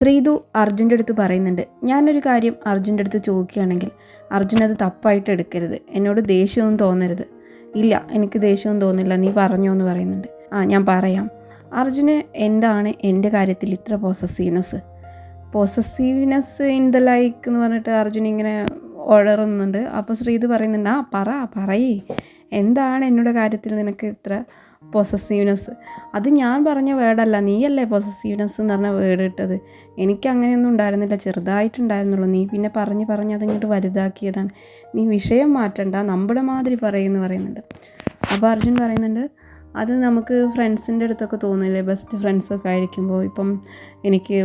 ശ്രീതു അർജുൻ്റെ അടുത്ത് പറയുന്നുണ്ട്, ഞാനൊരു കാര്യം അർജുൻ്റെ അടുത്ത് ചോദിക്കുകയാണെങ്കിൽ അർജുൻ അത് തപ്പായിട്ട് എടുക്കരുത്, എന്നോട് ദേഷ്യമൊന്നും തോന്നരുത്. ഇല്ല, എനിക്ക് ദേഷ്യമൊന്നും തോന്നില്ല, നീ പറഞ്ഞോ എന്ന് പറയുന്നുണ്ട്. ഞാൻ പറയാം. അർജുന് എന്താണ് എൻ്റെ കാര്യത്തിൽ ഇത്ര പോസസീവ്നെസ് ഇൻ ദ ലൈക്ക് എന്ന് പറഞ്ഞിട്ട് അർജുൻ ഇങ്ങനെ ഉഴറുന്നുണ്ട്. അപ്പോൾ ശ്രീതു പറയുന്നുണ്ട്, പറയേ, എന്താണ് എന്നോട് കാര്യത്തിൽ നിനക്ക് ഇത്ര പൊസസീവ്നെസ്? അത് ഞാൻ പറഞ്ഞ വേർഡല്ല, നീയല്ലേ പൊസസീവ്നെസ് എന്ന് പറഞ്ഞ വേർഡ് ഇട്ടത്. എനിക്ക് അങ്ങനെയൊന്നും ഉണ്ടായിരുന്നില്ല, ചെറുതായിട്ടുണ്ടായിരുന്നുള്ളൂ. നീ പിന്നെ പറഞ്ഞ് അതിങ്ങോട്ട് വലുതാക്കിയതാണ്. നീ വിഷയം മാറ്റണ്ട, നമ്മുടെ മാതിരി പറയുന്നുണ്ട്. അപ്പോൾ അർജുൻ പറയുന്നുണ്ട്, അത് നമുക്ക് ഫ്രണ്ട്സിൻ്റെ അടുത്തൊക്കെ തോന്നില്ലേ, ബെസ്റ്റ് ഫ്രണ്ട്സൊക്കെ ആയിരിക്കുമ്പോൾ. ഇപ്പം എനിക്ക്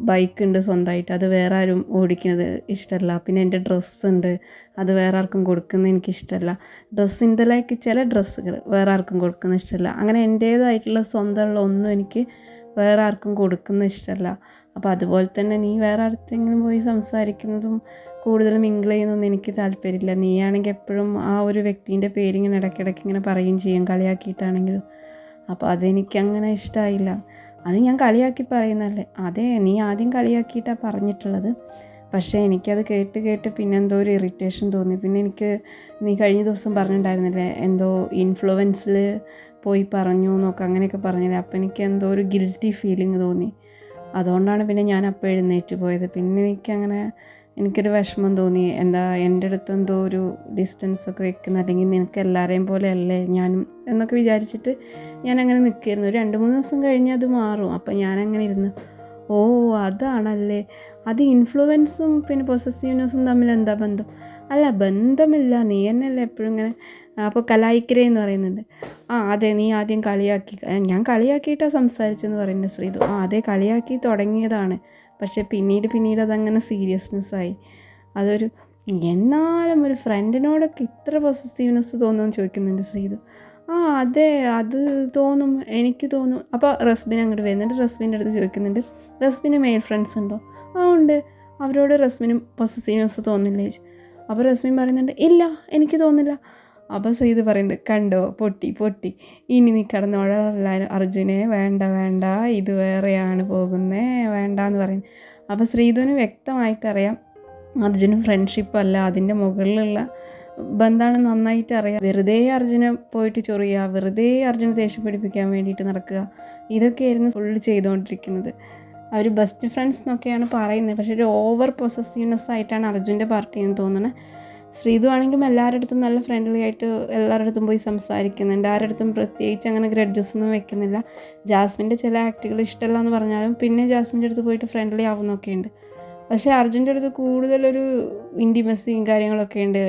ബൈക്കുണ്ട് സ്വന്തമായിട്ട്, അത് വേറെ ആരും ഓടിക്കുന്നത് ഇഷ്ടമല്ല. പിന്നെ എൻ്റെ ഡ്രസ്സുണ്ട്, അത് വേറെ ആർക്കും കൊടുക്കുന്നത് എനിക്കിഷ്ടമല്ല. ഡ്രസ്സിൻ്റെ ലൈക്ക് ചില ഡ്രസ്സുകൾ വേറെ ആർക്കും കൊടുക്കുന്നത് ഇഷ്ടമല്ല. അങ്ങനെ എൻ്റേതായിട്ടുള്ള സ്വന്തമുള്ള ഒന്നും എനിക്ക് വേറെ ആർക്കും കൊടുക്കുന്നത് ഇഷ്ടമല്ല. അപ്പോൾ അതുപോലെ തന്നെ നീ വേറെ അടുത്തെങ്കിലും പോയി സംസാരിക്കുന്നതും കൂടുതൽ മിങ്കിൾ ചെയ്യുന്നതൊന്നും എനിക്ക് താല്പര്യമില്ല. നീയാണെങ്കിൽ എപ്പോഴും ആ ഒരു വ്യക്തിൻ്റെ പേരിങ്ങനെ ഇടയ്ക്കിടയ്ക്ക് ഇങ്ങനെ പറയുകയും ചെയ്യും, കളിയാക്കിയിട്ടാണെങ്കിലും. അപ്പോൾ അതെനിക്കങ്ങനെ ഇഷ്ടമായില്ല. അത് ഞാൻ കളിയാക്കി പറയുന്നതല്ലേ. അതെ, നീ ആദ്യം കളിയാക്കിയിട്ടാണ് പറഞ്ഞിട്ടുള്ളത്. പക്ഷേ എനിക്കത് കേട്ട് പിന്നെ എന്തോ ഒരു ഇറിറ്റേഷൻ തോന്നി. പിന്നെ എനിക്ക് നീ കഴിഞ്ഞ ദിവസം പറഞ്ഞിട്ടുണ്ടായിരുന്നില്ലേ, എന്തോ ഇൻഫ്ലുവൻസിൽ പോയി പറഞ്ഞു എന്നൊക്കെ അങ്ങനെയൊക്കെ പറഞ്ഞില്ലേ. അപ്പോൾ എനിക്ക് എന്തോ ഒരു ഗിൽറ്റി ഫീലിംഗ് തോന്നി. അതുകൊണ്ടാണ് പിന്നെ ഞാൻ അപ്പോൾ എഴുന്നേറ്റ് പോയത്. പിന്നെ എനിക്കൊരു വിഷമം തോന്നി. എന്താ എൻ്റെ അടുത്ത് എന്തോ ഒരു ഡിസ്റ്റൻസൊക്കെ വെക്കുന്ന, അല്ലെങ്കിൽ നിനക്ക് എല്ലാവരെയും പോലെ അല്ലേ ഞാനും എന്നൊക്കെ വിചാരിച്ചിട്ട് ഞാനങ്ങനെ നിൽക്കുകയായിരുന്നു. ഒരു 2-3 ദിവസം കഴിഞ്ഞ് അത് മാറും. അപ്പം ഞാനങ്ങനെ ഇരുന്ന്, ഓ അതാണല്ലേ, അത് ഇൻഫ്ലുവൻസും പിന്നെ പൊസസീവ്നെസ്സും തമ്മിൽ എന്താ ബന്ധം? അല്ല, ബന്ധമില്ല, നീ തന്നെയല്ലേ എപ്പോഴും ഇങ്ങനെ. അപ്പോൾ കലായിക്കരേ എന്ന് പറയുന്നുണ്ട്. അതെ, നീ ആദ്യം കളിയാക്കി, ഞാൻ കളിയാക്കിയിട്ടാണ് സംസാരിച്ചെന്ന് പറയുന്നുണ്ട് ശ്രീതു. അതെ, കളിയാക്കി തുടങ്ങിയതാണ്. പക്ഷെ പിന്നീട് അതങ്ങനെ സീരിയസ്നെസ്സായി. അതൊരു എന്നാലും ഒരു ഫ്രണ്ടിനോടൊക്കെ ഇത്ര പൊസസീവ്നെസ് തോന്നുമെന്ന് ചോദിക്കുന്നുണ്ട് ശ്രീതു. അതെ, അത് തോന്നും, എനിക്ക് തോന്നും. അപ്പോൾ റസ്ബിൻ അങ്ങോട്ട് വരുന്നുണ്ട്. റസ്ബിൻ്റെ അടുത്ത് ചോദിക്കുന്നുണ്ട്, റസ്ബിന് മെയിൽ ഫ്രണ്ട്സ് ഉണ്ടോ? ഉണ്ട്. അവരോട് റസ്ബിനും പൊസസീവ്നെസ് തോന്നില്ലേ? അപ്പോൾ റസ്ബിൻ പറയുന്നുണ്ട്, ഇല്ല, എനിക്ക് തോന്നില്ല. അപ്പോൾ ശ്രീതു പറയുന്നുണ്ട്, കണ്ടോ, പൊട്ടി, ഇനി നീ കിടന്നോളല്ല അർജുനെ, വേണ്ട, ഇത് വേറെയാണ് പോകുന്നേ, വേണ്ട എന്ന് പറയുന്നു. അപ്പോൾ ശ്രീതുവിന് വ്യക്തമായിട്ടറിയാം അർജുന് ഫ്രണ്ട്ഷിപ്പ് അല്ല, അതിൻ്റെ മുകളിലുള്ള ബന്ധമാണ് നന്നായിട്ട് അറിയാം. വെറുതെ അർജുനെ പോയിട്ട് ചൊറിയുക, വെറുതെ അർജുനെ ദേഷ്യം പിടിപ്പിക്കാൻ വേണ്ടിയിട്ട് നടക്കുക, ഇതൊക്കെയായിരുന്നു ഫുള്ള് ചെയ്തുകൊണ്ടിരിക്കുന്നത്. അവർ ബെസ്റ്റ് ഫ്രണ്ട്സ് എന്നൊക്കെയാണ് പറയുന്നത്. പക്ഷേ ഒരു ഓവർ പൊസസീവ്നെസ് ആയിട്ടാണ് അർജുൻ്റെ പാർട്ടിയെന്ന് തോന്നുന്നത്. ശ്രീതു ആണെങ്കിലും എല്ലാവരുടെ അടുത്തും നല്ല ഫ്രണ്ട്ലി ആയിട്ട് എല്ലാവരുടെ അടുത്തും പോയി സംസാരിക്കുന്നുണ്ട്. ആരുടെ അടുത്തും പ്രത്യേകിച്ച് അങ്ങനെ ഗ്രഡ്ജസ് ഒന്നും വെക്കുന്നില്ല. ജാസ്മിൻ്റെ ചില ആക്റ്റുകൾ ഇഷ്ടമല്ല എന്ന് പറഞ്ഞാലും പിന്നെ ജാസ്മിൻ്റെ അടുത്ത് പോയിട്ട് ഫ്രണ്ട്ലി ആവുന്നൊക്കെ ഉണ്ട്. പക്ഷേ അർജുൻ്റെ അടുത്ത് കൂടുതലൊരു ഇൻറ്റിമസിയും കാര്യങ്ങളൊക്കെ ഉണ്ട്.